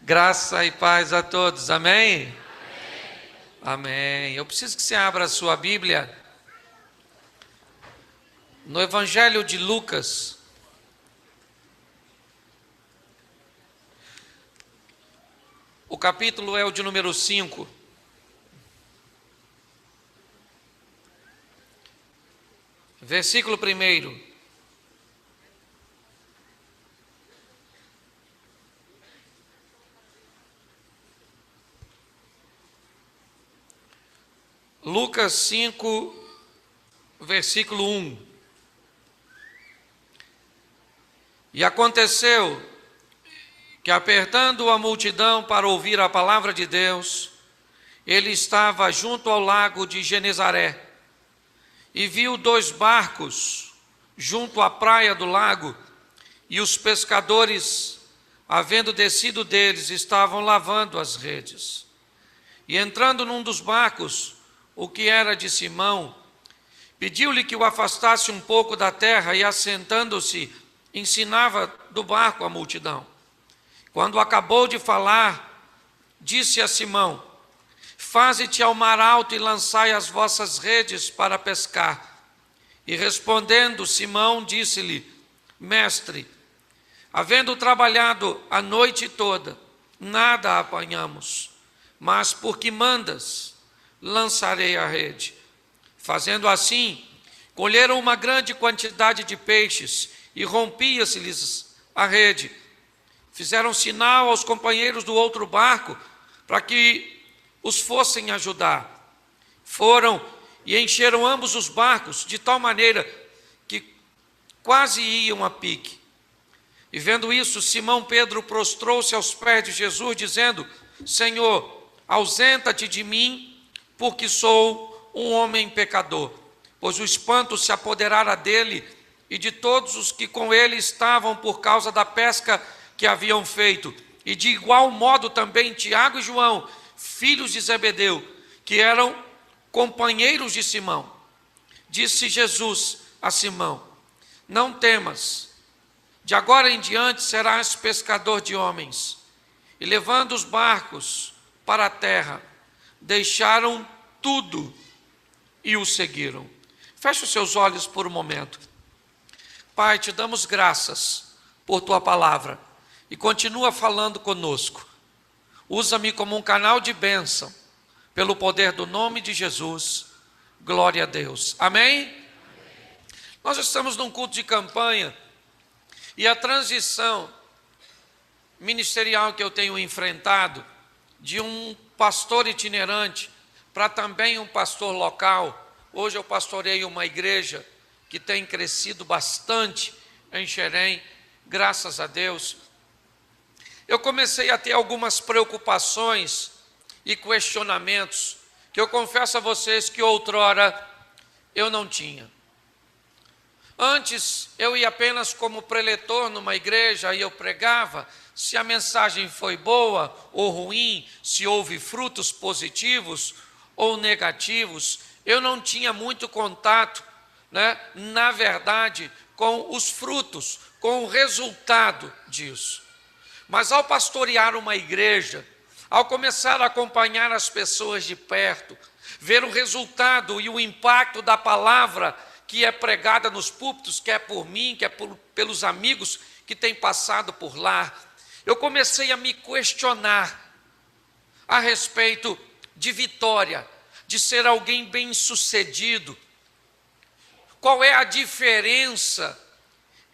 Graça e paz a todos, amém? Amém. Eu preciso que você abra a sua Bíblia no Evangelho de Lucas. O capítulo é o de número 5. Versículo 1. Lucas 5, versículo 1. E aconteceu que, apertando a multidão para ouvir a palavra de Deus, ele estava junto ao lago de Genezaré e viu 2 barcos junto à praia do lago, e os pescadores, havendo descido deles, estavam lavando as redes. E entrando num dos barcos, o que era de Simão, pediu-lhe que o afastasse um pouco da terra, e assentando-se, ensinava do barco a multidão. Quando acabou de falar, disse a Simão: faze-te ao mar alto e lançai as vossas redes para pescar. E respondendo, Simão disse-lhe: mestre, havendo trabalhado a noite toda, nada apanhamos, mas porque mandas, lançarei a rede. Fazendo assim, colheram uma grande quantidade de peixes, e rompia-se-lhes a rede. Fizeram sinal aos companheiros do outro barco, para que os fossem ajudar. Foram e encheram ambos os barcos, de tal maneira que quase iam a pique. E vendo isso, Simão Pedro prostrou-se aos pés de Jesus, dizendo: Senhor, ausenta-te de mim, porque sou um homem pecador. Pois o espanto se apoderara dele e de todos os que com ele estavam, por causa da pesca que haviam feito. E de igual modo também Tiago e João, filhos de Zebedeu, que eram companheiros de Simão. Disse Jesus a Simão: não temas, de agora em diante serás pescador de homens. E levando os barcos para a terra, deixaram tudo e o seguiram. Feche os seus olhos por um momento. Pai, te damos graças por tua palavra e continua falando conosco. Usa-me como um canal de bênção, pelo poder do nome de Jesus. Glória a Deus. Amém? Nós estamos num culto de campanha e a transição ministerial que eu tenho enfrentado, de um pastor itinerante para também um pastor local. Hoje eu pastoreio uma igreja que tem crescido bastante em Xerém, graças a Deus. Eu comecei a ter algumas preocupações e questionamentos que eu confesso a vocês que outrora eu não tinha. Antes eu ia apenas como preletor numa igreja e eu pregava. Se a mensagem foi boa ou ruim, se houve frutos positivos ou negativos, eu não tinha muito contato, na verdade, com os frutos, com o resultado disso. Mas ao pastorear uma igreja, ao começar a acompanhar as pessoas de perto, ver o resultado e o impacto da palavra que é pregada nos púlpitos, quer por mim, quer pelos amigos que têm passado por lá, eu comecei a me questionar a respeito de vitória, de ser alguém bem-sucedido. Qual é a diferença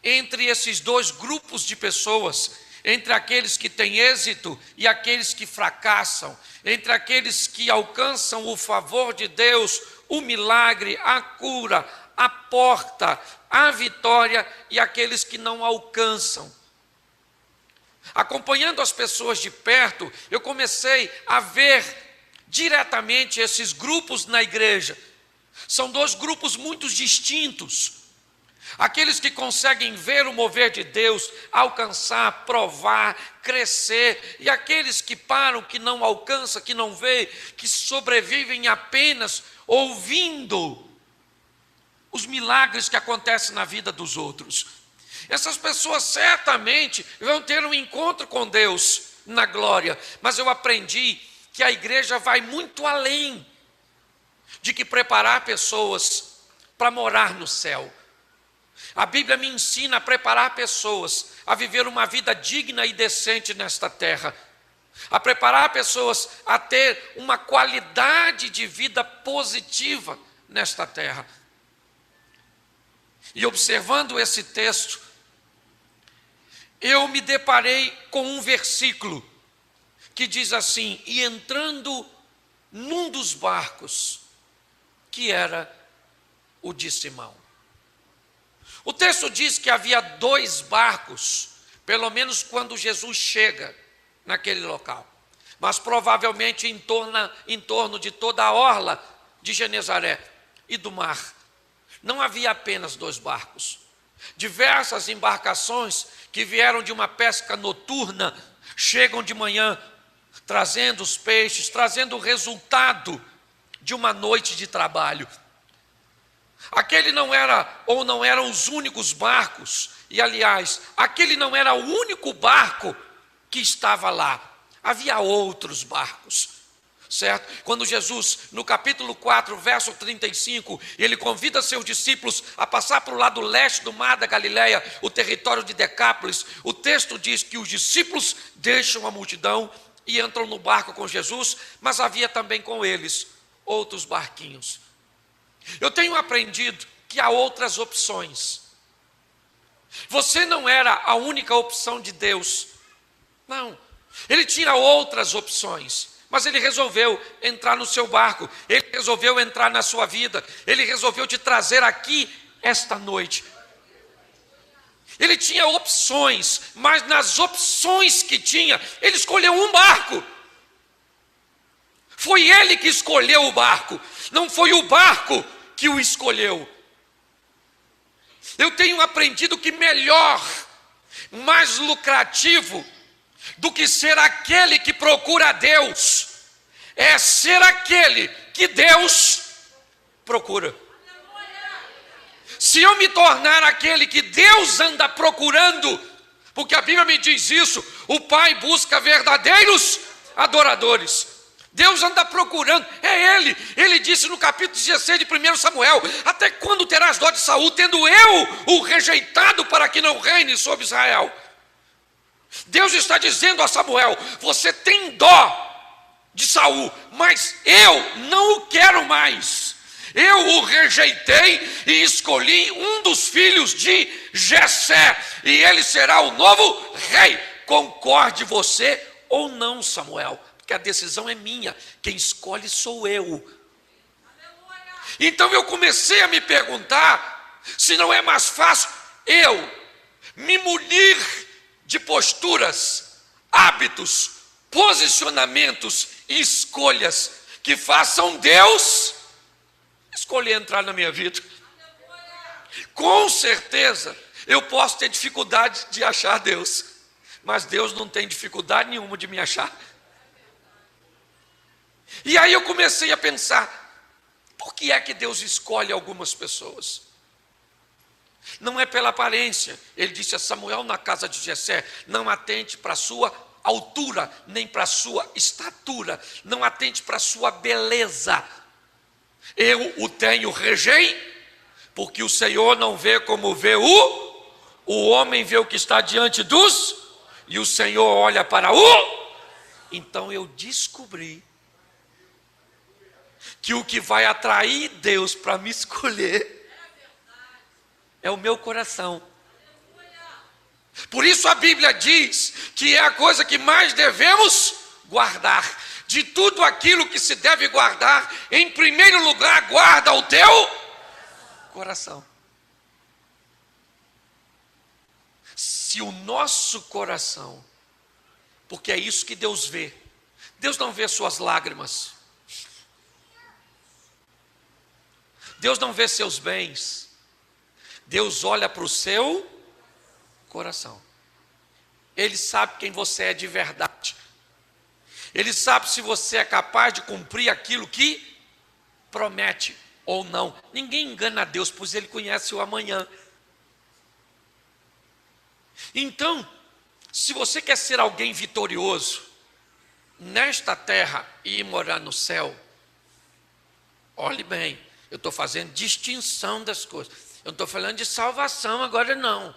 entre esses 2 grupos de pessoas, entre aqueles que têm êxito e aqueles que fracassam, entre aqueles que alcançam o favor de Deus, o milagre, a cura, a porta, a vitória, e aqueles que não alcançam? Acompanhando as pessoas de perto, eu comecei a ver diretamente esses grupos na igreja. São 2 grupos muito distintos. Aqueles que conseguem ver o mover de Deus, alcançar, provar, crescer, e aqueles que param, que não alcançam, que não vê, que sobrevivem apenas ouvindo os milagres que acontecem na vida dos outros. Essas pessoas certamente vão ter um encontro com Deus, na glória, mas eu aprendi que a igreja vai muito além de que preparar pessoas para morar no céu. A Bíblia me ensina a preparar pessoas a viver uma vida digna e decente nesta terra, a preparar pessoas a ter uma qualidade de vida positiva nesta terra. E observando esse texto, eu me deparei com um versículo que diz assim: e entrando num dos barcos, que era o de Simão. O texto diz que havia 2 barcos, pelo menos quando Jesus chega naquele local, mas provavelmente em torno de toda a orla de Genezaré e do mar. Não havia apenas 2 barcos. Diversas embarcações que vieram de uma pesca noturna chegam de manhã, trazendo os peixes, trazendo o resultado de uma noite de trabalho. Aquele não eram os únicos barcos, e aliás, aquele não era o único barco que estava lá. Havia outros barcos, certo? Quando Jesus, no capítulo 4, verso 35, ele convida seus discípulos a passar para o lado leste do mar da Galileia, o território de Decápolis, o texto diz que os discípulos deixam a multidão e entram no barco com Jesus, mas havia também com eles outros barquinhos. Eu tenho aprendido que há outras opções. Você não era a única opção de Deus. Não. Ele tinha outras opções, mas ele resolveu entrar no seu barco. Ele resolveu entrar na sua vida. Ele resolveu te trazer aqui esta noite. Ele tinha opções, mas nas opções que tinha, ele escolheu um barco. Foi ele que escolheu o barco, não foi o barco que o escolheu. Eu tenho aprendido que melhor, mais lucrativo do que ser aquele que procura a Deus, é ser aquele que Deus procura. Se eu me tornar aquele que Deus anda procurando, porque a Bíblia me diz isso, o Pai busca verdadeiros adoradores. Deus anda procurando, é Ele. Ele disse no capítulo 16 de 1 Samuel: até quando terás dó de Saul, tendo eu o rejeitado para que não reine sobre Israel? Deus está dizendo a Samuel: você tem dó de Saul, mas eu não o quero mais. Eu o rejeitei e escolhi um dos filhos de Jessé, e ele será o novo rei. Concorde você ou não, Samuel, porque a decisão é minha, quem escolhe sou eu. Então eu comecei a me perguntar se não é mais fácil eu me munir de posturas, hábitos, posicionamentos e escolhas que façam Deus escolher entrar na minha vida. Com certeza eu posso ter dificuldade de achar Deus, mas Deus não tem dificuldade nenhuma de me achar. E aí eu comecei a pensar, por que é que Deus escolhe algumas pessoas? Não é pela aparência. Ele disse a Samuel na casa de Jessé: não atente para a sua altura, nem para a sua estatura, não atente para a sua beleza. Eu o tenho rejei, porque o Senhor não vê como vê o homem vê o que está diante dos, e o Senhor olha para o. Então eu descobri que o que vai atrair Deus para me escolher é o meu coração. Por isso a Bíblia diz que é a coisa que mais devemos guardar. De tudo aquilo que se deve guardar, em primeiro lugar, guarda o teu coração. Se o nosso coração, porque é isso que Deus vê, Deus não vê suas lágrimas, Deus não vê seus bens, Deus olha para o seu coração. Ele sabe quem você é de verdade. Ele sabe se você é capaz de cumprir aquilo que promete ou não. Ninguém engana a Deus, pois Ele conhece o amanhã. Então, se você quer ser alguém vitorioso, nesta terra e ir morar no céu, olhe bem, eu estou fazendo distinção das coisas. Eu não estou falando de salvação agora, não.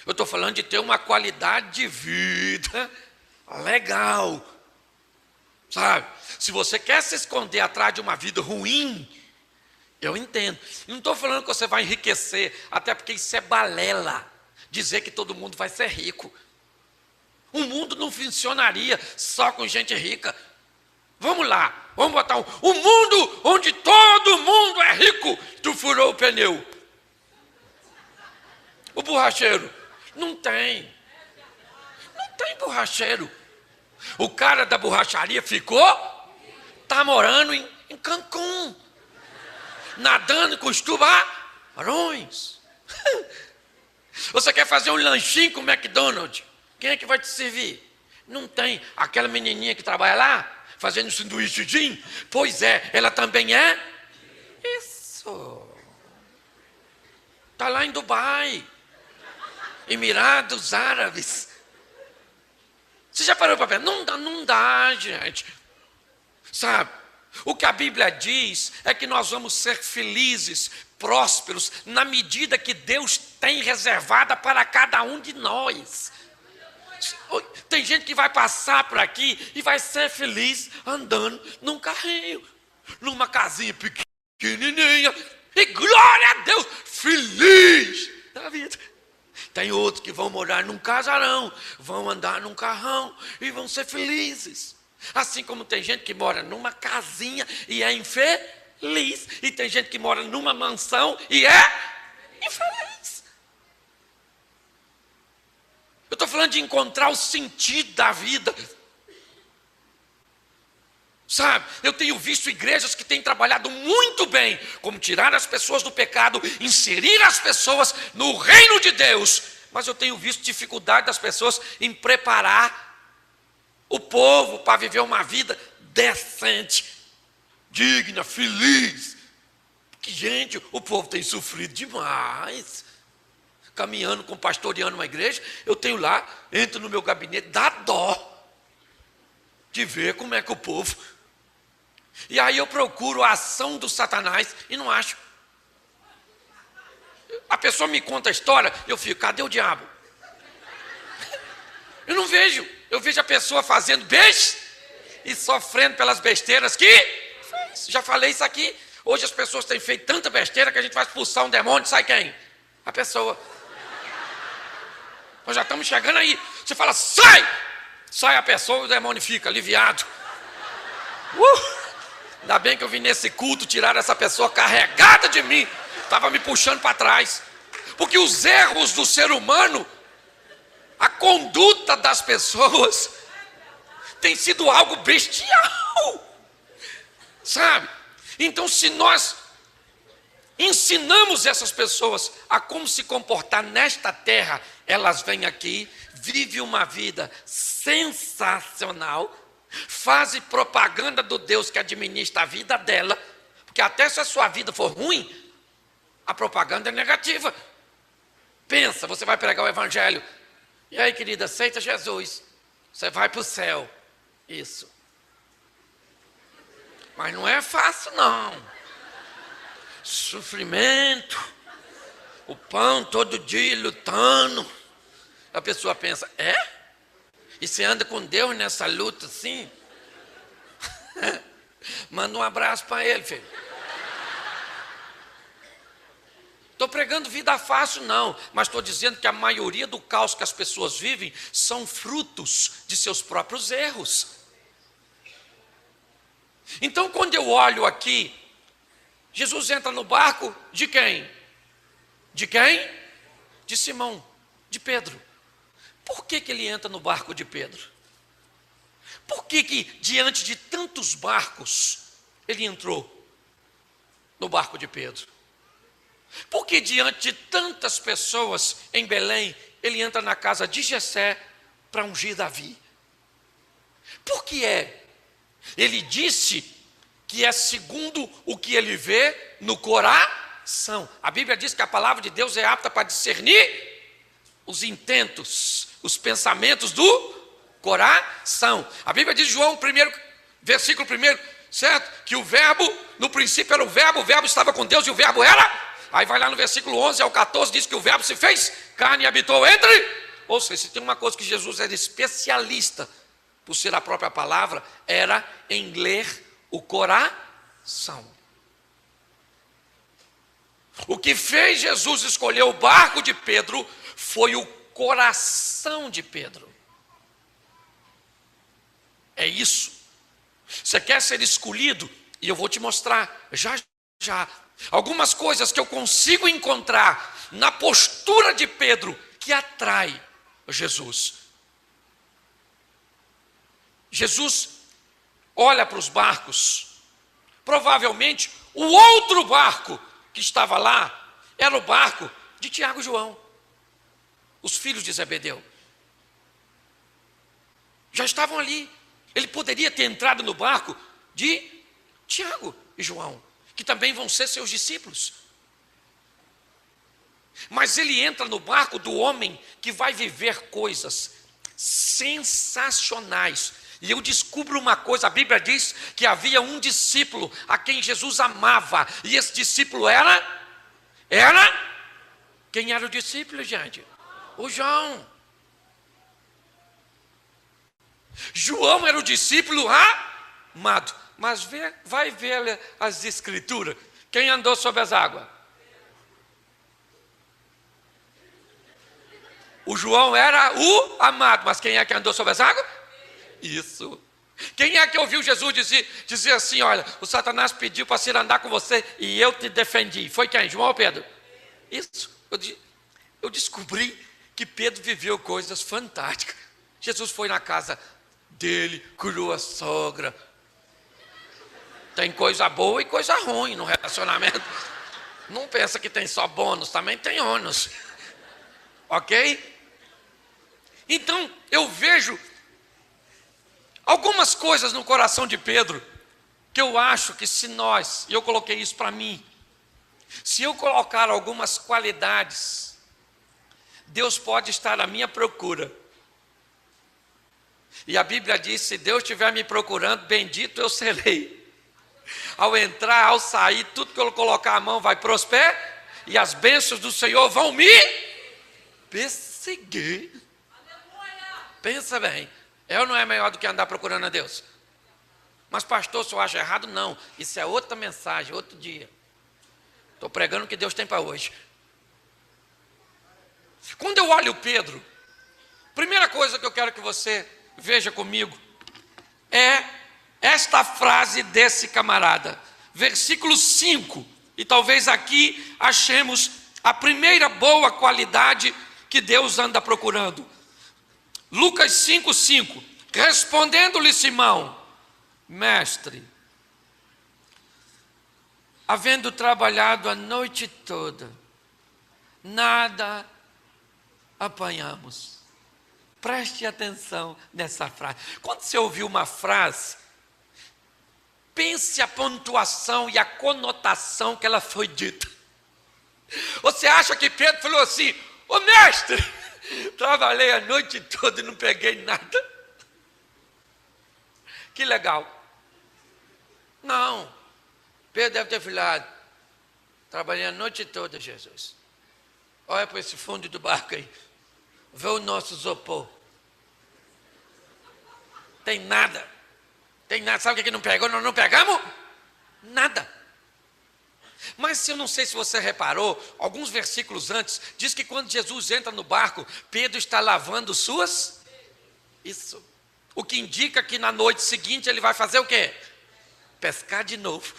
Eu estou falando de ter uma qualidade de vida legal. Sabe? Se você quer se esconder atrás de uma vida ruim, eu entendo. Não estou falando que você vai enriquecer, até porque isso é balela. Dizer que todo mundo vai ser rico. O mundo não funcionaria só com gente rica. Vamos lá, vamos botar um mundo onde todo mundo é rico. Tu furou o pneu. O borracheiro, não tem borracheiro. O cara da borracharia está morando em Cancún, nadando com os tubarões. Você quer fazer um lanchinho com o McDonald's? Quem é que vai te servir? Não tem. Aquela menininha que trabalha lá, fazendo sanduíchezinho, pois é, ela também é isso. Está lá em Dubai, Emirados Árabes. Você já parou para pensar? Não dá, gente. Sabe? O que a Bíblia diz é que nós vamos ser felizes, prósperos, na medida que Deus tem reservada para cada um de nós. Tem gente que vai passar por aqui e vai ser feliz andando num carrinho, numa casinha pequenininha, e glória a Deus, feliz da vida. Tem outros que vão morar num casarão, vão andar num carrão e vão ser felizes. Assim como tem gente que mora numa casinha e é infeliz, e tem gente que mora numa mansão e é infeliz. Eu estou falando de encontrar o sentido da vida. Sabe, eu tenho visto igrejas que têm trabalhado muito bem, como tirar as pessoas do pecado, inserir as pessoas no reino de Deus. Mas eu tenho visto dificuldade das pessoas em preparar o povo para viver uma vida decente, digna, feliz. Porque, gente, o povo tem sofrido demais. Caminhando, pastoreando uma igreja, eu tenho lá, entro no meu gabinete, dá dó de ver como é que o povo... E aí eu procuro a ação do Satanás e não acho. A pessoa me conta a história, eu fico, cadê o diabo? Eu não vejo. Eu vejo a pessoa fazendo beijo e sofrendo pelas besteiras que fez. Já falei isso aqui. Hoje as pessoas têm feito tanta besteira que a gente vai expulsar um demônio, sai quem? A pessoa. Nós já estamos chegando aí. Você fala, sai! Sai a pessoa e o demônio fica aliviado. Ainda bem que eu vim nesse culto tirar essa pessoa carregada de mim. Estava me puxando para trás. Porque os erros do ser humano, a conduta das pessoas, tem sido algo bestial. Sabe? Então, se nós ensinamos essas pessoas a como se comportar nesta terra, elas vêm aqui, vivem uma vida sensacional, fazem propaganda do Deus que administra a vida dela, porque até se a sua vida for ruim, a propaganda é negativa. Pensa, você vai pregar o evangelho, e aí, querida, aceita Jesus, você vai para o céu. Isso. Mas não é fácil, não. Sofrimento, o pão todo dia lutando. A pessoa pensa, é? E você anda com Deus nessa luta assim? Manda um abraço para ele, filho. Estou pregando vida fácil, não, mas estou dizendo que a maioria do caos que as pessoas vivem são frutos de seus próprios erros. Então, quando eu olho aqui, Jesus entra no barco de quem? De quem? De Simão, de Pedro. Por que ele entra no barco de Pedro? Por que diante de tantos barcos, ele entrou no barco de Pedro? Por que diante de tantas pessoas em Belém, ele entra na casa de Jessé para ungir Davi? Por que é? Ele disse que é segundo o que ele vê no coração. A Bíblia diz que a palavra de Deus é apta para discernir os intentos, os pensamentos do coração. A Bíblia diz, João, versículo 1, certo? Que o verbo, no princípio era o verbo estava com Deus e o verbo era. Aí vai lá no versículo 11 ao 14, diz que o verbo se fez carne e habitou entre. Ou seja, se tem uma coisa que Jesus era especialista, por ser a própria palavra, era em ler o coração. O que fez Jesus escolher o barco de Pedro foi o coração de Pedro. É isso. Você quer ser escolhido? E eu vou te mostrar já algumas coisas que eu consigo encontrar na postura de Pedro que atrai Jesus. Jesus olha para os barcos. Provavelmente o outro barco que estava lá era o barco de Tiago e João, os filhos de Zebedeu. Já estavam ali. Ele poderia ter entrado no barco de Tiago e João, que também vão ser seus discípulos. Mas ele entra no barco do homem que vai viver coisas sensacionais. E eu descubro uma coisa, a Bíblia diz que havia um discípulo a quem Jesus amava. E esse discípulo era? Quem era o discípulo, gente? O João. João era o discípulo amado. Mas vai ver as escrituras. Quem andou sobre as águas? O João era o amado. Mas quem é que andou sobre as águas? Isso. Quem é que ouviu Jesus dizer assim, olha, o Satanás pediu para ir andar com você e eu te defendi? Foi quem? João ou Pedro? Isso. Eu descobri que Pedro viveu coisas fantásticas. Jesus foi na casa dele, curou a sogra. Tem coisa boa e coisa ruim no relacionamento. Não pensa que tem só bônus, também tem ônus. Ok? Então, eu vejo algumas coisas no coração de Pedro, que eu acho que se nós, e eu coloquei isso para mim, se eu colocar algumas qualidades, Deus pode estar à minha procura. E a Bíblia diz, se Deus estiver me procurando, bendito eu serei. Ao entrar, ao sair, tudo que eu colocar a mão vai prosperar, e as bênçãos do Senhor vão me perseguir. Pensa bem, eu não é melhor do que andar procurando a Deus. Mas pastor, se eu acho errado, não. Isso é outra mensagem, outro dia. Estou pregando o que Deus tem para hoje. Quando eu olho Pedro, primeira coisa que eu quero que você veja comigo é esta frase desse camarada. Versículo 5. E talvez aqui achemos a primeira boa qualidade que Deus anda procurando. Lucas 5:5. Respondendo-lhe Simão, mestre, havendo trabalhado a noite toda, nada apanhamos. Preste atenção nessa frase. Quando você ouviu uma frase, pense a pontuação e a conotação que ela foi dita. Você acha que Pedro falou assim, ô mestre, trabalhei a noite toda e não peguei nada? Que legal. Não. Pedro deve ter falado, trabalhei a noite toda, Jesus. Olha para esse fundo do barco aí. Vê o nosso isopor. Tem nada. Tem nada. Sabe o que não pegou? Nós não pegamos? Nada. Mas eu não sei se você reparou, alguns versículos antes, diz que quando Jesus entra no barco, Pedro está lavando suas. Isso. O que indica que na noite seguinte ele vai fazer o quê? Pescar de novo.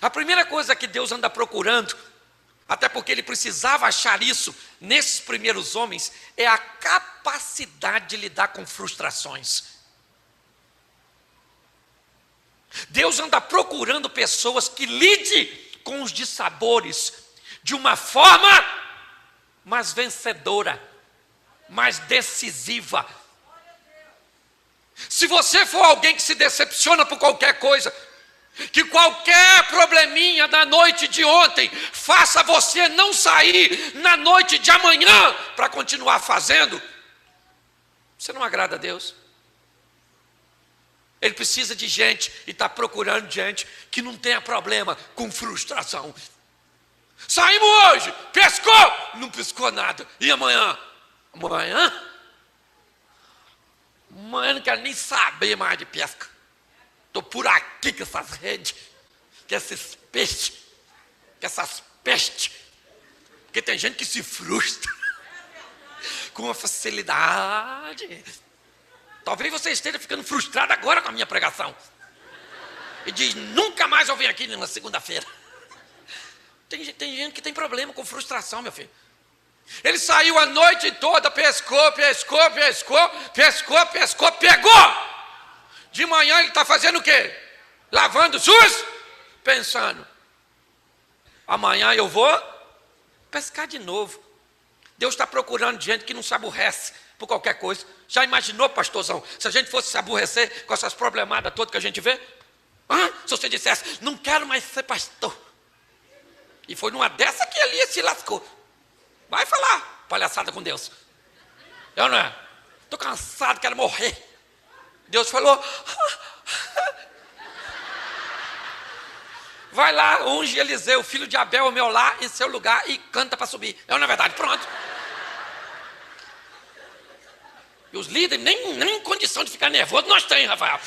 A primeira coisa que Deus anda procurando, até porque ele precisava achar isso nesses primeiros homens, é a capacidade de lidar com frustrações. Deus anda procurando pessoas que lidem com os dissabores de uma forma mais vencedora, mais decisiva. Se você for alguém que se decepciona por qualquer coisa, que qualquer probleminha da noite de ontem faça você não sair na noite de amanhã para continuar fazendo, Você não agrada a Deus. Ele precisa de gente e está procurando gente que não tenha problema com frustração. Saímos hoje, pescou? Não pescou nada. E amanhã? Amanhã não quero nem saber mais de pesca. Estou por aqui com essas redes, com esses peixes, com essas pestes. Porque tem gente que se frustra com uma facilidade. Talvez você esteja ficando frustrado agora com a minha pregação. E diz, nunca mais eu venho aqui na segunda-feira. Tem gente que tem problema com frustração, meu filho. Ele saiu a noite toda, pescou, pegou. De manhã ele está fazendo o quê? Lavando suas, pensando. Amanhã eu vou pescar de novo. Deus está procurando gente que não se aborrece por qualquer coisa. Já imaginou, pastorzão, se a gente fosse se aborrecer com essas problemadas todas que a gente vê? Se você dissesse, não quero mais ser pastor. E foi numa dessa que ele se lascou. Vai falar, palhaçada com Deus. Eu não é? Estou cansado, quero morrer. Deus falou, vai lá, unge Eliseu, filho de Abel, ao meu lar, em seu lugar, e canta para subir. É na verdade, pronto. E os líderes nem condição de ficar nervoso nós temos, Rafael.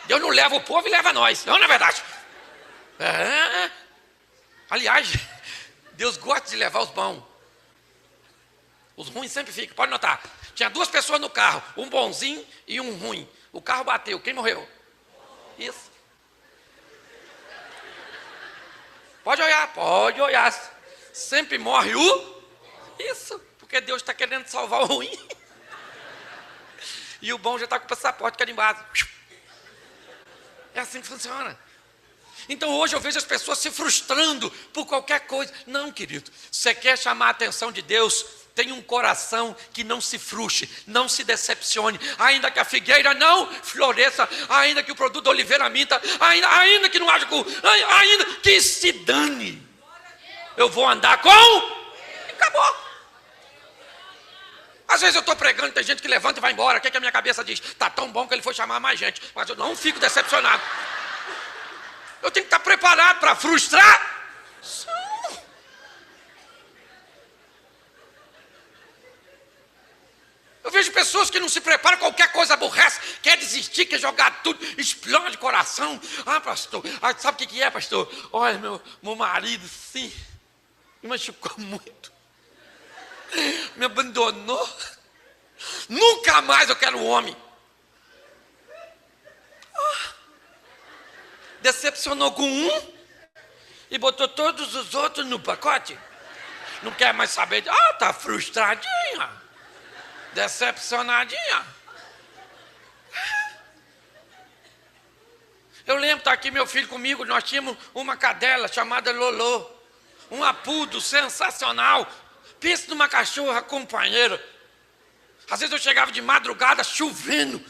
Deus não leva o povo e leva nós. Não é verdade? Aliás, Deus gosta de levar os bons. Os ruins sempre ficam, pode notar. Tinha 2 pessoas no carro, um bonzinho e um ruim. O carro bateu, quem morreu? Isso. Pode olhar. Sempre morre o... Isso, porque Deus está querendo salvar o ruim. E o bom já está com o passaporte carimbado. É assim que funciona. Então hoje eu vejo as pessoas se frustrando por qualquer coisa. Não, querido, você quer chamar a atenção de Deus, tenha um coração que não se frustre, não se decepcione, ainda que a figueira não floresça, ainda que o produto da oliveira minta, ainda que não haja, ainda que se dane. Eu vou andar com... E acabou. Às vezes eu estou pregando, tem gente que levanta e vai embora. O que a minha cabeça diz? Está tão bom que ele foi chamar mais gente. Mas eu não fico decepcionado. Eu tenho que estar preparado para frustrar. Eu vejo pessoas que não se preparam, qualquer coisa aborrece, quer desistir, quer jogar tudo, explode o coração. Pastor, sabe o que é, pastor? Olha, meu marido, sim, me machucou muito. Me abandonou. Nunca mais eu quero um homem. Decepcionou com um e botou todos os outros no pacote. Não quer mais saber. Tá frustradinha. Decepcionadinha. Eu lembro, está aqui meu filho comigo, nós tínhamos uma cadela chamada Lolô. Um apudo sensacional. Pensa numa cachorra companheira. Às vezes eu chegava de madrugada chovendo.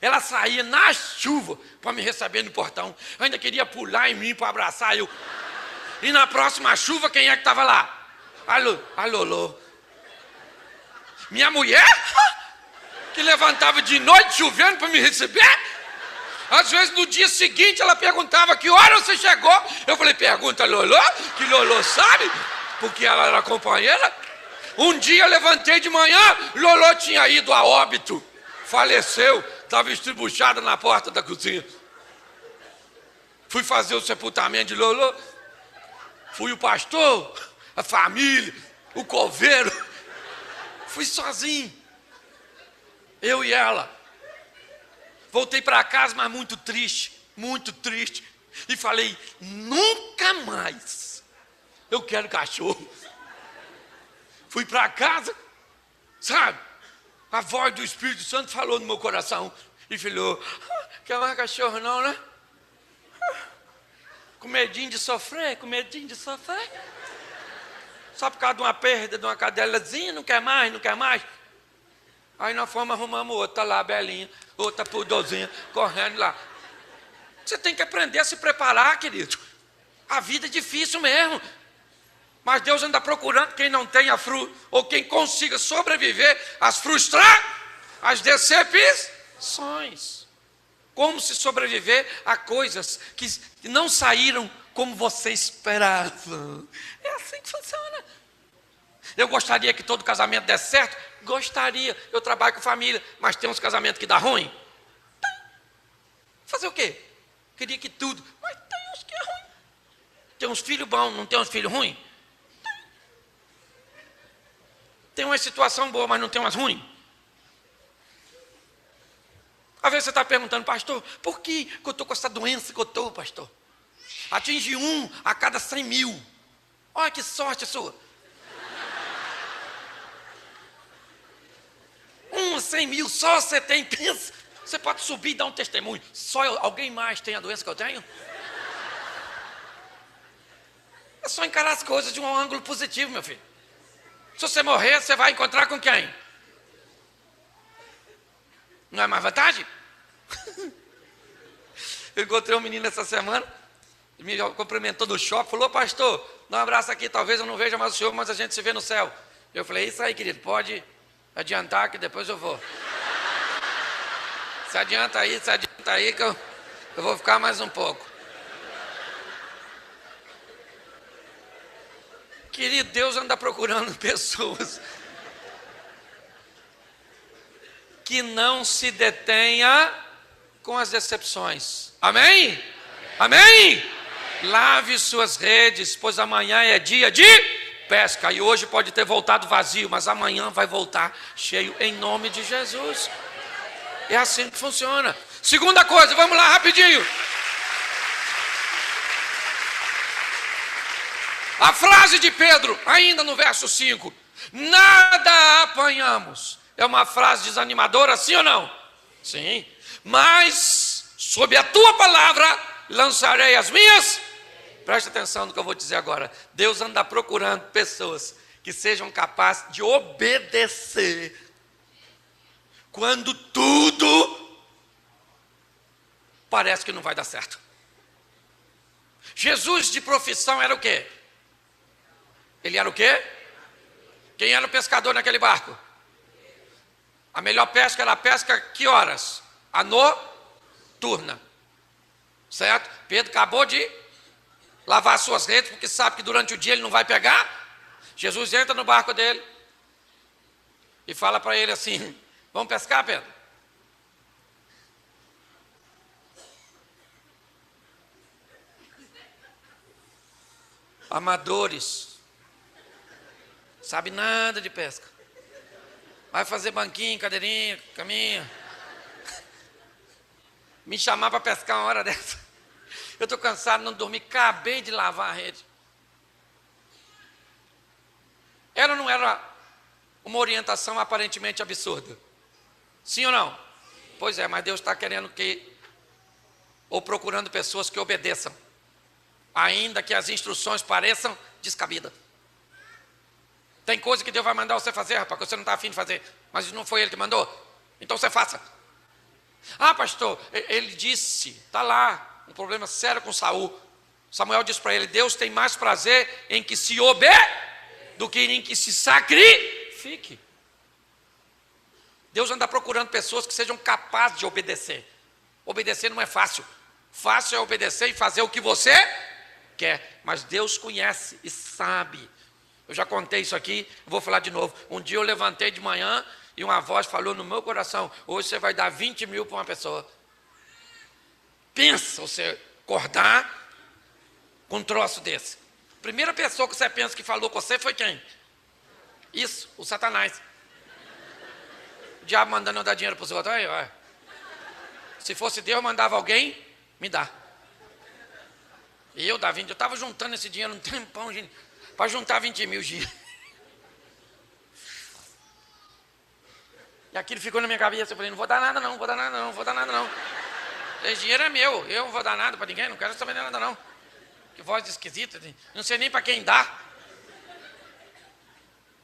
Ela saía na chuva para me receber no portão. Eu ainda queria pular em mim para abraçar eu. E na próxima chuva, quem é que estava lá? A Lolô. Minha mulher, que levantava de noite chovendo para me receber. Às vezes no dia seguinte ela perguntava que hora você chegou. Eu falei, pergunta a Lolô, que Lolô sabe, porque ela era companheira. Um dia eu levantei de manhã, Lolô tinha ido a óbito, faleceu, estava estribuchada na porta da cozinha. Fui fazer o sepultamento de Lolô, fui o pastor, a família, o coveiro, fui sozinho, eu e ela. Voltei para casa, mas muito triste, e falei, nunca mais eu quero cachorro. Fui para casa, sabe? A voz do Espírito Santo falou no meu coração. E falou, quer mais cachorro não, né? Com medinho de sofrer, Só por causa de uma perda, de uma cadelazinha, não quer mais. Aí nós fomos, arrumamos outra lá, belinha, outra pudorzinha, correndo lá. Você tem que aprender a se preparar, querido. A vida é difícil mesmo. Mas Deus anda procurando quem não tenha ou quem consiga sobreviver às as decepções. Como se sobreviver a coisas que não saíram como você esperava. É assim que funciona. Eu gostaria que todo casamento desse certo? Gostaria. Eu trabalho com família, mas tem uns casamentos que dá ruim? Tem. Fazer o quê? Queria que tudo, mas tem uns que é ruim. Tem uns filhos bons, não tem uns filhos ruins? Tem. Tem uma situação boa, mas não tem umas ruins? Às vezes você está perguntando, pastor, por que eu estou com essa doença que eu estou, pastor? Atinge 1 a cada 100 mil. Olha que sorte a sua. 1 a 100 mil, só você tem, pensa. Você pode subir e dar um testemunho. Só alguém mais tem a doença que eu tenho? É só encarar as coisas de um ângulo positivo, meu filho. Se você morrer, você vai encontrar com quem? Não é mais vantagem? Eu encontrei um menino essa semana, me cumprimentou no shopping, falou, pastor, dá um abraço aqui, talvez eu não veja mais o senhor, mas a gente se vê no céu. Eu falei, isso aí, querido, pode adiantar que depois eu vou. Se adianta aí que eu vou ficar mais um pouco. Querido, Deus anda procurando pessoas que não se detenha com as decepções. Amém? Amém? Lave suas redes, pois amanhã é dia de pesca. E hoje pode ter voltado vazio, mas amanhã vai voltar cheio em nome de Jesus. É assim que funciona. Segunda coisa, vamos lá rapidinho. A frase de Pedro, ainda no verso 5. Nada apanhamos. É uma frase desanimadora, sim ou não? Sim. Mas, sob a tua palavra, lançarei as minhas. Preste atenção no que eu vou dizer agora. Deus anda procurando pessoas que sejam capazes de obedecer quando tudo parece que não vai dar certo. Jesus de profissão era o quê? Ele era o quê? Quem era o pescador naquele barco? A melhor pesca era a pesca que horas? A noturna. Certo? Pedro acabou de lavar as suas redes, porque sabe que durante o dia ele não vai pegar. Jesus entra no barco dele e fala para ele assim, vamos pescar, Pedro? Amadores. Sabe nada de pesca. Vai fazer banquinho, cadeirinha, caminho. Me chamar para pescar uma hora dessa. Eu estou cansado, não dormi, acabei de lavar a rede. Era ou não era uma orientação aparentemente absurda? Sim ou não? Pois é, mas Deus está querendo ou procurando pessoas que obedeçam, ainda que as instruções pareçam descabidas. Tem coisa que Deus vai mandar você fazer, rapaz, que você não está afim de fazer, mas não foi Ele que mandou, então você faça. Ah, pastor, ele disse, está lá, um problema sério com Saul. Samuel disse para ele, Deus tem mais prazer em que se do que em que se sacrifique. Deus anda procurando pessoas que sejam capazes de obedecer. Obedecer não é fácil. Fácil é obedecer e fazer o que você quer, mas Deus conhece e sabe. Eu já contei isso aqui, vou falar de novo. Um dia eu levantei de manhã e uma voz falou no meu coração, hoje você vai dar 20 mil para uma pessoa. Pensa você acordar com um troço desse. Primeira pessoa que você pensa que falou com você foi quem? Isso, o Satanás. O diabo mandando eu dar dinheiro para os outros. Aí, olha. Se fosse Deus, eu mandava alguém me dar. E eu dar 20, eu estava juntando esse dinheiro um tempão, gente, para juntar 20 mil dias. E aquilo ficou na minha cabeça, eu falei, não vou dar nada não, vou dar nada não, vou dar nada não. Esse dinheiro é meu, eu não vou dar nada para ninguém, não quero saber nada não. Que voz esquisita, não sei nem para quem dá.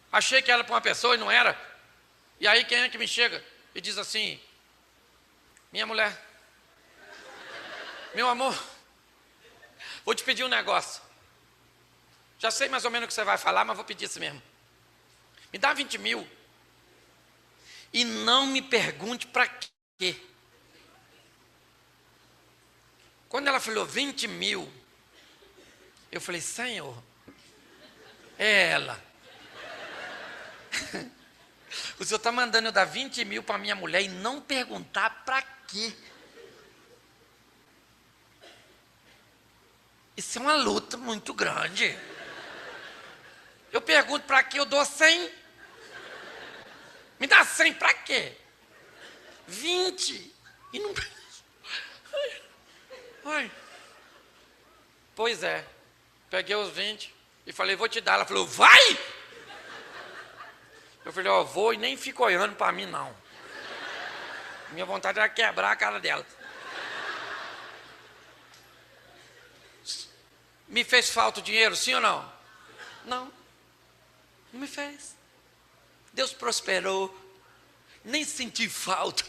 Achei que era para uma pessoa e não era. E aí quem é que me chega e diz assim, minha mulher, meu amor, vou te pedir um negócio. Já sei mais ou menos o que você vai falar, mas vou pedir isso mesmo. Me dá 20 mil. E não me pergunte para quê. Quando ela falou 20 mil, eu falei, Senhor, é ela. O Senhor está mandando eu dar 20 mil para minha mulher e não perguntar para quê. Isso é uma luta muito grande. Eu pergunto para quê, eu dou 100. Me dá 100 para quê? 20. E não... Ai. Pois é. Peguei os 20 e falei, vou te dar. Ela falou, vai! Eu falei, ó, vou e nem fico olhando para mim, não. Minha vontade era quebrar a cara dela. Me fez falta o dinheiro, sim ou não? Não. Não me fez. Deus prosperou. Nem senti falta.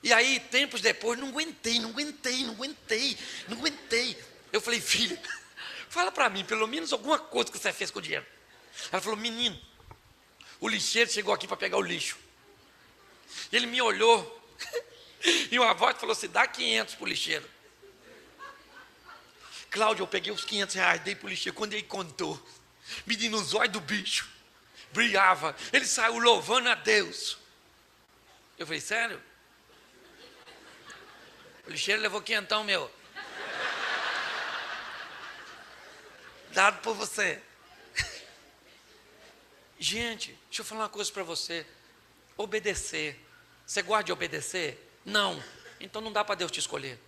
E aí, tempos depois, não aguentei. Eu falei, filha, fala para mim, pelo menos alguma coisa que você fez com o dinheiro. Ela falou, menino, o lixeiro chegou aqui para pegar o lixo. Ele me olhou e uma voz falou assim, dá 500 para o lixeiro. Cláudio, eu peguei os 500 reais, dei para o lixeiro. Quando ele contou, menino, os olhos do bicho brilhava. Ele saiu louvando a Deus. Eu falei, sério? O lixeiro levou 500, meu. Dado por você. Gente, deixa eu falar uma coisa para você. Obedecer. Você gosta de obedecer? Não. Então não dá para Deus te escolher.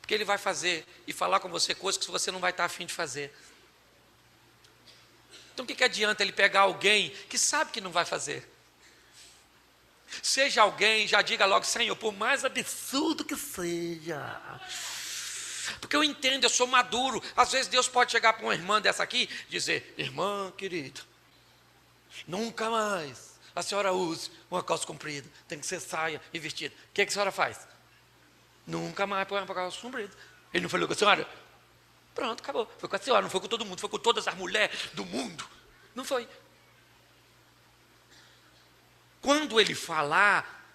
Porque Ele vai fazer e falar com você coisas que você não vai estar a fim de fazer. Então o que adianta Ele pegar alguém que sabe que não vai fazer? Seja alguém, já diga logo, Senhor, por mais absurdo que seja. Porque eu entendo, eu sou maduro. Às vezes Deus pode chegar para uma irmã dessa aqui e dizer, irmã querida, nunca mais a senhora use uma calça comprida, tem que ser saia e vestido. O que a senhora faz? Nunca mais põe uma calça comprida. Ele não falou com a senhora? Pronto, acabou. Foi com a senhora, não foi com todo mundo, foi com todas as mulheres do mundo. Não foi. Quando ele falar,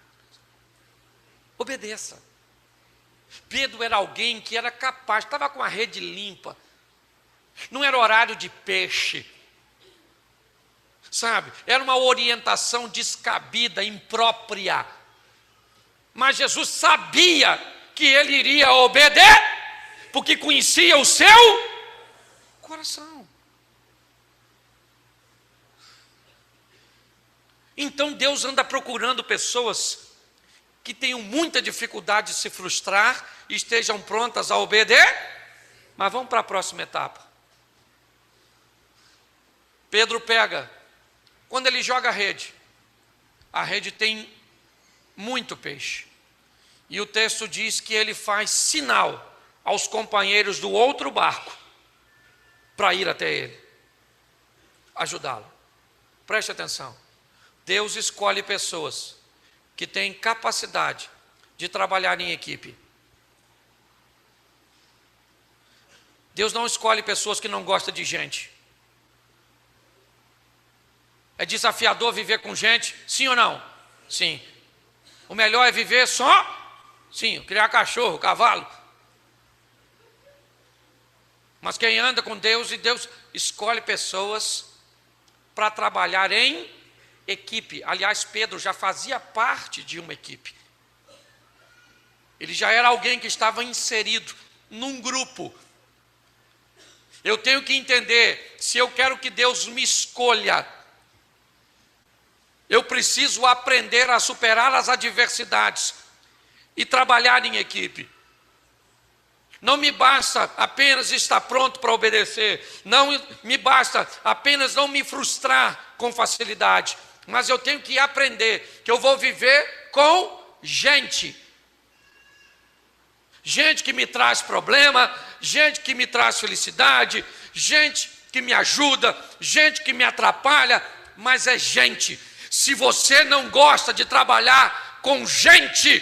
obedeça. Pedro era alguém que era capaz, estava com a rede limpa. Não era horário de peixe. Sabe? Era uma orientação descabida, imprópria. Mas Jesus sabia que ele iria obedecer, porque conhecia o seu coração. Então Deus anda procurando pessoas que tenham muita dificuldade de se frustrar e estejam prontas a obedecer. Mas vamos para a próxima etapa. Pedro pega, quando ele joga a rede tem muito peixe. E o texto diz que ele faz sinal aos companheiros do outro barco para ir até ele, ajudá-lo. Preste atenção. Deus escolhe pessoas que têm capacidade de trabalhar em equipe. Deus não escolhe pessoas que não gostam de gente. É desafiador viver com gente? Sim ou não? Sim. O melhor é viver só? Sim, criar cachorro, cavalo. Mas quem anda com Deus, e Deus escolhe pessoas para trabalhar em equipe. Aliás, Pedro já fazia parte de uma equipe. Ele já era alguém que estava inserido num grupo. Eu tenho que entender, se eu quero que Deus me escolha, eu preciso aprender a superar as adversidades e trabalhar em equipe. Não me basta apenas estar pronto para obedecer, não me basta apenas não me frustrar com facilidade, mas eu tenho que aprender que eu vou viver com gente. Gente que me traz problema, gente que me traz felicidade, gente que me ajuda, gente que me atrapalha, mas é gente. Se você não gosta de trabalhar com gente,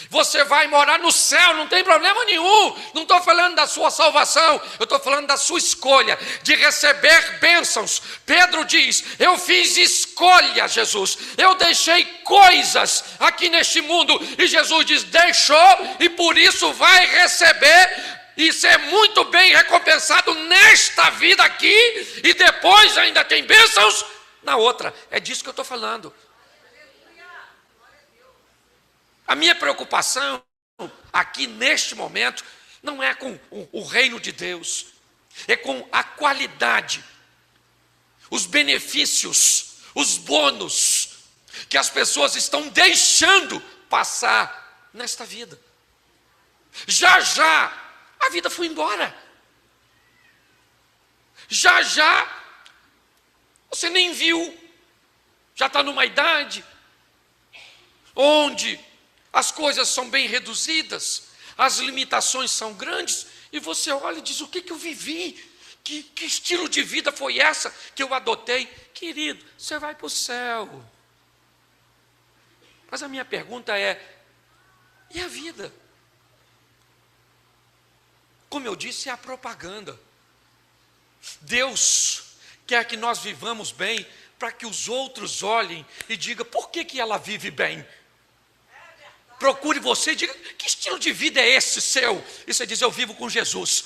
Você vai morar no céu, não tem problema nenhum. Não estou falando da sua salvação, eu estou falando da sua escolha de receber bênçãos. Pedro diz: eu fiz escolha, Jesus. Eu deixei coisas aqui neste mundo. E Jesus diz: deixou, e por isso vai receber e ser muito bem recompensado nesta vida aqui. E depois ainda tem bênçãos na outra. É disso que eu estou falando. A minha preocupação aqui neste momento não é com o reino de Deus, é com a qualidade, os benefícios, os bônus que as pessoas estão deixando passar nesta vida. Já já a vida foi embora. Já já você nem viu, já está numa idade onde as coisas são bem reduzidas, as limitações são grandes, e você olha e diz: o que eu vivi? Que estilo de vida foi essa que eu adotei? Querido, você vai para o céu. Mas a minha pergunta é: e a vida? Como eu disse, é a propaganda. Deus quer que nós vivamos bem, para que os outros olhem e digam: por que ela vive bem? Procure você e diga: que estilo de vida é esse seu? E você diz: eu vivo com Jesus,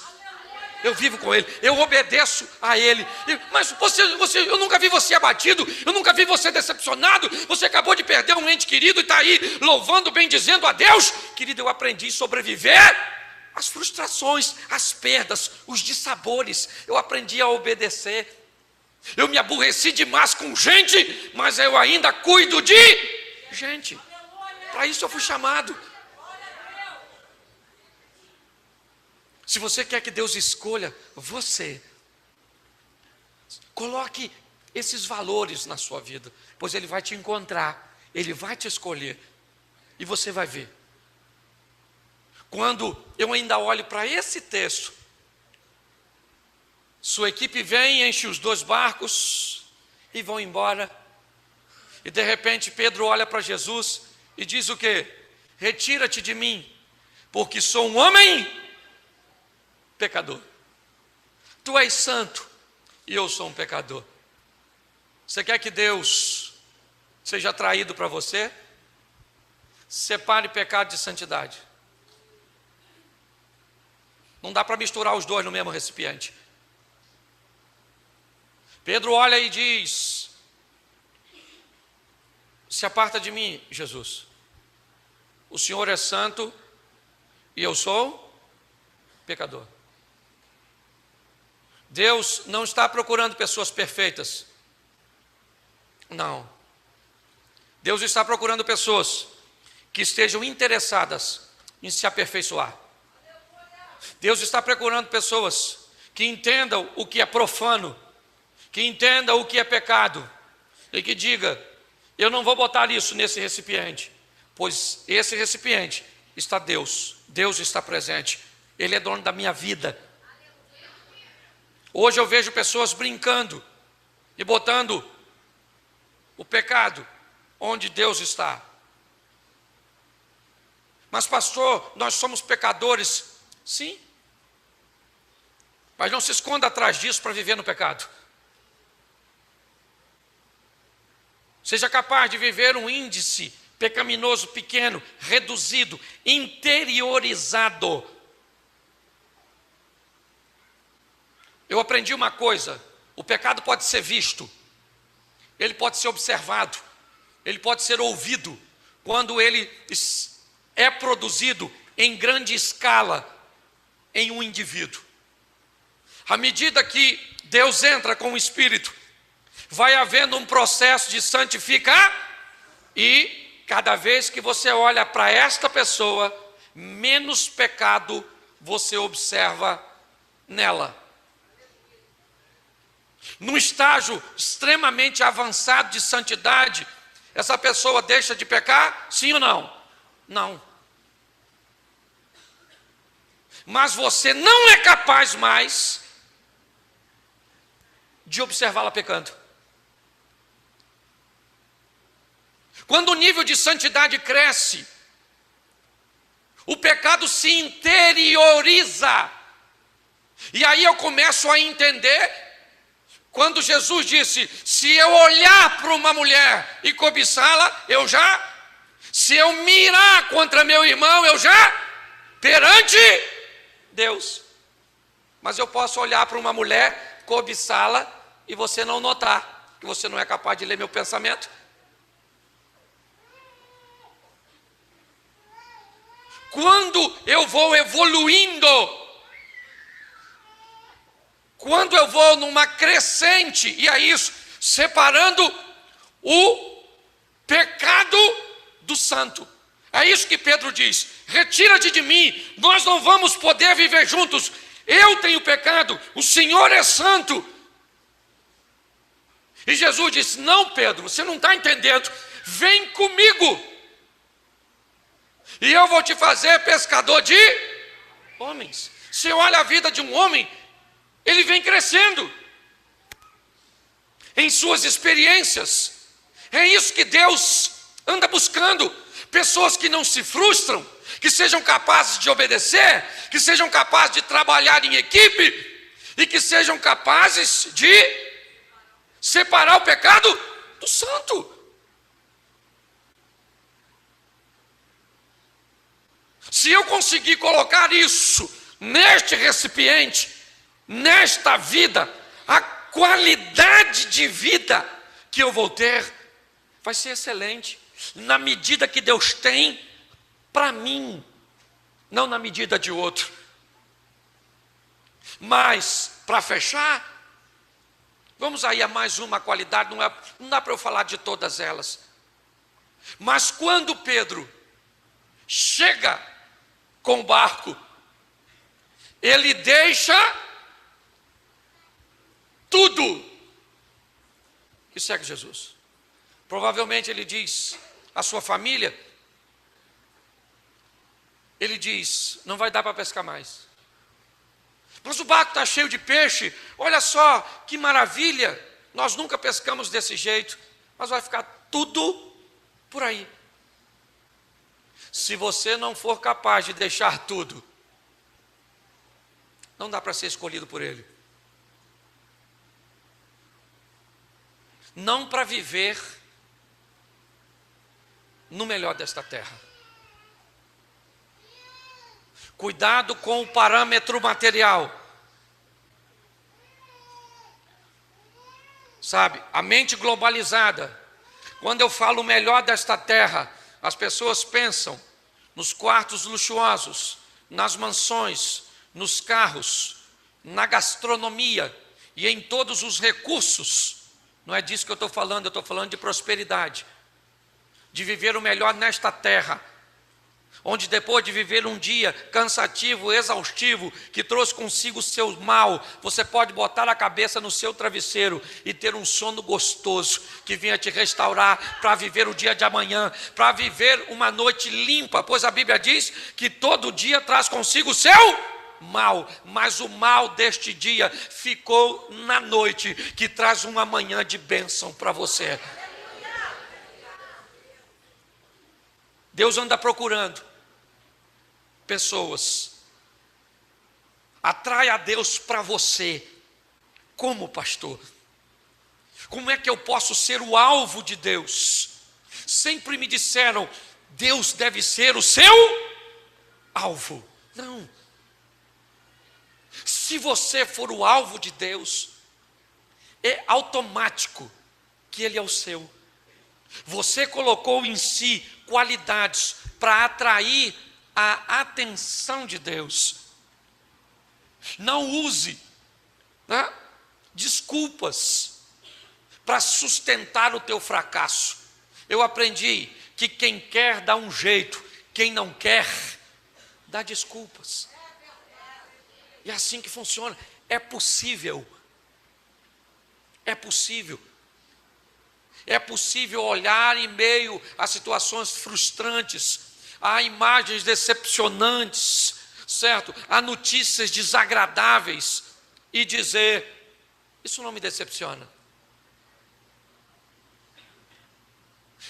eu vivo com Ele, eu obedeço a Ele. Mas eu nunca vi você abatido, eu nunca vi você decepcionado. Você acabou de perder um ente querido e está aí louvando, bendizendo a Deus. Querido, eu aprendi a sobreviver às frustrações, às perdas, os dissabores. Eu aprendi a obedecer. Eu me aborreci demais com gente, mas eu ainda cuido de gente. Para isso eu fui chamado. Se você quer que Deus escolha você, coloque esses valores na sua vida, pois Ele vai te encontrar, Ele vai te escolher, e você vai ver. Quando eu ainda olho para esse texto, sua equipe vem, enche os 2 barcos e vão embora, e de repente Pedro olha para Jesus e diz o quê? Retira-te de mim, porque sou um homem pecador. Tu és santo e eu sou um pecador. Você quer que Deus seja atraído para você? Separe pecado de santidade. Não dá para misturar os dois no mesmo recipiente. Pedro olha e diz: se aparta de mim, Jesus. O Senhor é santo e eu sou pecador. Deus não está procurando pessoas perfeitas. Não. Deus está procurando pessoas que estejam interessadas em se aperfeiçoar. Deus está procurando pessoas que entendam o que é profano, que entendam o que é pecado, e que diga: eu não vou botar isso nesse recipiente, pois esse recipiente está Deus. Deus está presente. Ele é dono da minha vida. Hoje eu vejo pessoas brincando e botando o pecado onde Deus está. Mas pastor, nós somos pecadores. Sim. Mas não se esconda atrás disso para viver no pecado. Seja capaz de viver um índice pecaminoso pequeno, reduzido, interiorizado. Eu aprendi uma coisa: o pecado pode ser visto, ele pode ser observado, ele pode ser ouvido, quando ele é produzido em grande escala em um indivíduo. À medida que Deus entra com o Espírito, vai havendo um processo de santificar, e cada vez que você olha para esta pessoa, menos pecado você observa nela. Num estágio extremamente avançado de santidade, essa pessoa deixa de pecar? Sim ou não? Não. Mas você não é capaz mais de observá-la pecando. Quando o nível de santidade cresce, o pecado se interioriza. E aí eu começo a entender, quando Jesus disse, se eu olhar para uma mulher e cobiçá-la, se eu mirar contra meu irmão, perante Deus. Mas eu posso olhar para uma mulher, cobiçá-la, e você não notar, que você não é capaz de ler meu pensamento. Quando eu vou evoluindo, quando eu vou numa crescente, e é isso, separando o pecado do santo. É isso que Pedro diz: retira-te de mim, nós não vamos poder viver juntos. Eu tenho pecado, o Senhor é santo. E Jesus disse: não, Pedro, você não está entendendo, vem comigo, e eu vou te fazer pescador de homens. Você olha a vida de um homem, ele vem crescendo em suas experiências. É isso que Deus anda buscando, pessoas que não se frustram, que sejam capazes de obedecer, que sejam capazes de trabalhar em equipe, e que sejam capazes de separar o pecado do santo. Se eu conseguir colocar isso neste recipiente, nesta vida, a qualidade de vida que eu vou ter vai ser excelente, na medida que Deus tem para mim, não na medida de outro. Mas, para fechar, vamos aí a mais uma qualidade, não dá para eu falar de todas elas. Mas quando Pedro chega com o barco, ele deixa tudo e segue Jesus. Provavelmente ele diz à sua família, ele diz: não vai dar para pescar mais. Mas o barco está cheio de peixe, olha só que maravilha, nós nunca pescamos desse jeito, mas vai ficar tudo por aí. Se você não for capaz de deixar tudo, não dá para ser escolhido por Ele. Não para viver no melhor desta terra. Cuidado com o parâmetro material. Sabe, a mente globalizada. Quando eu falo o melhor desta terra, as pessoas pensam nos quartos luxuosos, nas mansões, nos carros, na gastronomia e em todos os recursos. Não é disso que eu estou falando de prosperidade, de viver o melhor nesta terra, onde depois de viver um dia cansativo, exaustivo, que trouxe consigo o seu mal, você pode botar a cabeça no seu travesseiro e ter um sono gostoso, que venha te restaurar para viver o dia de amanhã, para viver uma noite limpa, pois a Bíblia diz que todo dia traz consigo o seu mal, mas o mal deste dia ficou na noite, que traz uma manhã de bênção para você. Deus anda procurando pessoas. Atrai a Deus para você. Como, pastor? Como é que eu posso ser o alvo de Deus? Sempre me disseram, Deus deve ser o seu alvo. Não. Se você for o alvo de Deus, é automático que Ele é o seu. Você colocou em si qualidades para atrair a atenção de Deus. Não use desculpas para sustentar o teu fracasso. Eu aprendi que quem quer dá um jeito, quem não quer dá desculpas. E é assim que funciona. É possível. É possível. É possível olhar em meio a situações frustrantes, a imagens decepcionantes, certo? A notícias desagradáveis e dizer, isso não me decepciona.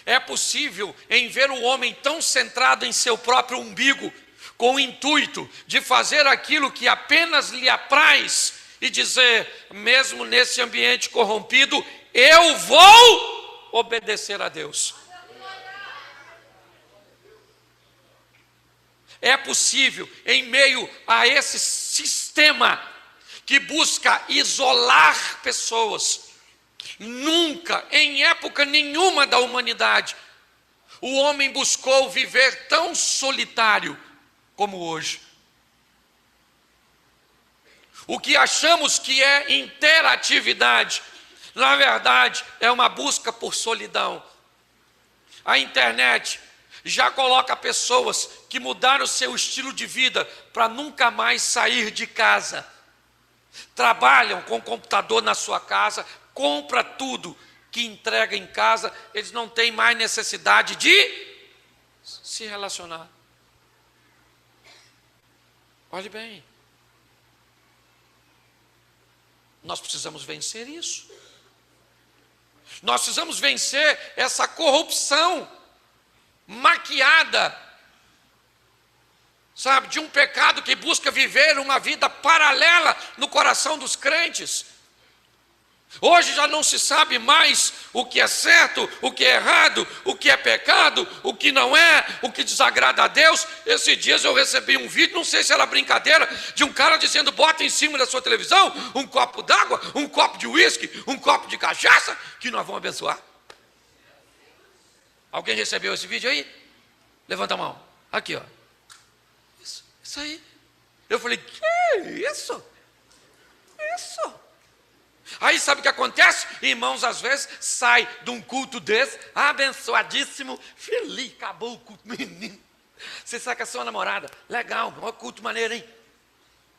É possível em ver o homem tão centrado em seu próprio umbigo, com o intuito de fazer aquilo que apenas lhe apraz e dizer, mesmo nesse ambiente corrompido, eu vou obedecer a Deus. É possível, em meio a esse sistema que busca isolar pessoas, nunca, em época nenhuma da humanidade, o homem buscou viver tão solitário como hoje. O que achamos que é interatividade, na verdade, é uma busca por solidão. A internet já coloca pessoas que mudaram seu estilo de vida para nunca mais sair de casa. Trabalham com computador na sua casa, compra tudo que entrega em casa, eles não têm mais necessidade de se relacionar. Olhe bem, nós precisamos vencer isso. Nós precisamos vencer essa corrupção maquiada, sabe, de um pecado que busca viver uma vida paralela no coração dos crentes. Hoje já não se sabe mais o que é certo, o que é errado, o que é pecado, o que não é, o que desagrada a Deus. Esses dias eu recebi um vídeo, não sei se era brincadeira, de um cara dizendo, bota em cima da sua televisão um copo d'água, um copo de uísque, um copo de cachaça, que nós vamos abençoar. Alguém recebeu esse vídeo aí? Levanta a mão. Aqui, ó. Isso aí. Eu falei, que isso? Isso. Aí sabe o que acontece? Irmãos, às vezes, sai de um culto desse, abençoadíssimo, feliz, acabou o culto, menino. Você sai com a sua namorada, legal, ó, culto maneiro, hein?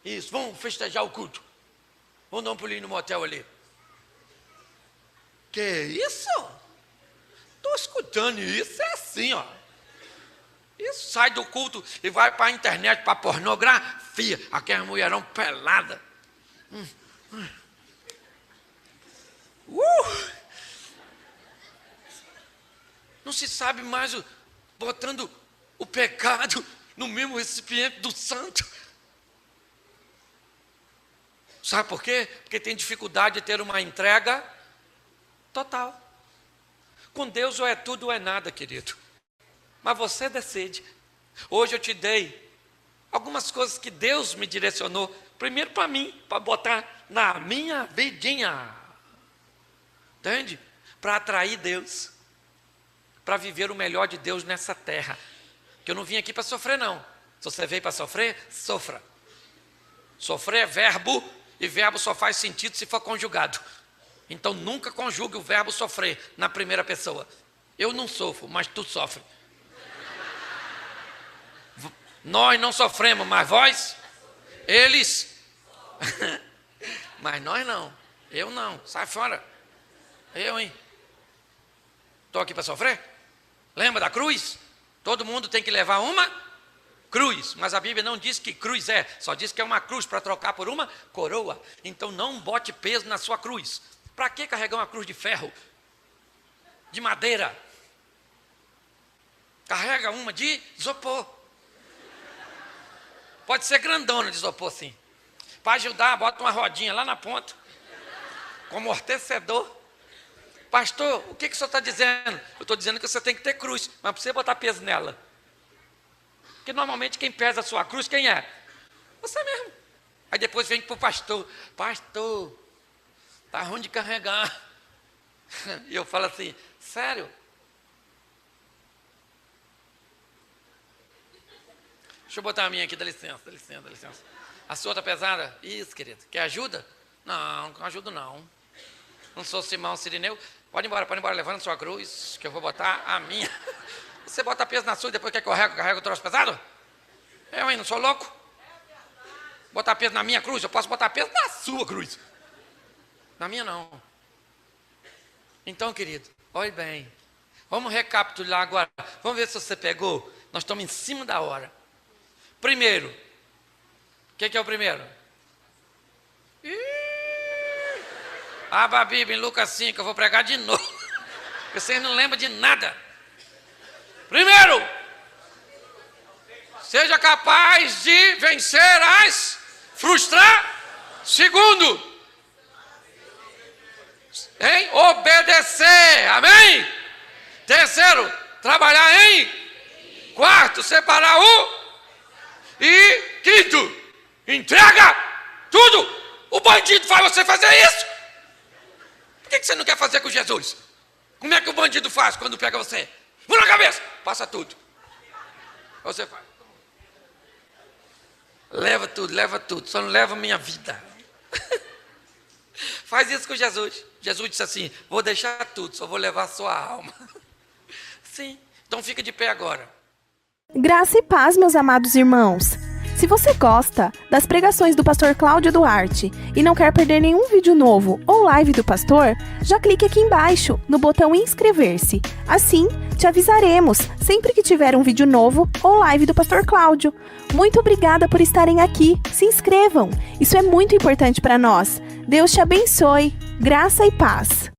Isso, vamos festejar o culto. Vamos dar um pulinho no motel ali. Que isso? Estou escutando isso, é assim, ó. Isso, sai do culto e vai para a internet, para a pornografia, aquela mulherão pelada. Não se sabe mais botando o pecado no mesmo recipiente do santo. Sabe por quê? Porque tem dificuldade de ter uma entrega total. Com Deus ou é tudo ou é nada, querido. Mas você decide. Hoje eu te dei algumas coisas que Deus me direcionou. Primeiro para mim, para botar na minha vidinha. Entende? Para atrair Deus. Para viver o melhor de Deus nessa terra. Que eu não vim aqui para sofrer, não. Se você veio para sofrer, sofra. Sofrer é verbo, e verbo só faz sentido se for conjugado. Então nunca conjugue o verbo sofrer na primeira pessoa. Eu não sofro, mas tu sofre. Nós não sofremos, mas vós, eles. Mas nós não. Eu não. Sai fora. Eu, hein? Estou aqui para sofrer? Lembra da cruz? Todo mundo tem que levar uma cruz. Mas a Bíblia não diz que cruz é. Só diz que é uma cruz para trocar por uma coroa. Então não bote peso na sua cruz. Para que carregar uma cruz de ferro? De madeira? Carrega uma de isopor. Pode ser grandona de isopor, sim. Para ajudar, bota uma rodinha lá na ponta. Com amortecedor. Pastor, o que o senhor está dizendo? Eu estou dizendo que você tem que ter cruz, mas para você botar peso nela. Porque normalmente quem pesa a sua cruz, quem é? Você mesmo. Aí depois vem para o pastor. Pastor, está ruim de carregar. E eu falo assim, sério? Deixa eu botar a minha aqui, dá licença, dá licença, dá licença. A sua está pesada? Isso, querido. Quer ajuda? Não, não ajudo não. Não sou Simão Sirineu. Pode ir embora, levando sua cruz, que eu vou botar a minha. Você bota peso na sua e depois quer que eu carrego o troço pesado? Eu, hein, não sou louco? Botar peso na minha cruz, eu posso botar peso na sua cruz. Na minha não. Então, querido, olhe bem. Vamos recapitular agora. Vamos ver se você pegou. Nós estamos em cima da hora. Primeiro. O que é o primeiro? Abra a Bíblia em Lucas 5, eu vou pregar de novo. Vocês não lembram de nada. Primeiro, seja capaz de vencer as frustrações. Segundo, obedecer. Amém? Terceiro, trabalhar em. Quarto, separar o. E quinto, entrega tudo. O bandido faz você fazer isso. Por que você não quer fazer com Jesus? Como é que o bandido faz quando pega você? Vou na cabeça, passa tudo. Você faz. Leva tudo, só não leva a minha vida. Faz isso com Jesus. Jesus disse assim, vou deixar tudo, só vou levar a sua alma. Sim, então fica de pé agora. Graça e paz, meus amados irmãos. Se você gosta das pregações do pastor Cláudio Duarte e não quer perder nenhum vídeo novo ou live do pastor, já clique aqui embaixo no botão inscrever-se. Assim, te avisaremos sempre que tiver um vídeo novo ou live do pastor Cláudio. Muito obrigada por estarem aqui. Se inscrevam. Isso é muito importante para nós. Deus te abençoe. Graça e paz.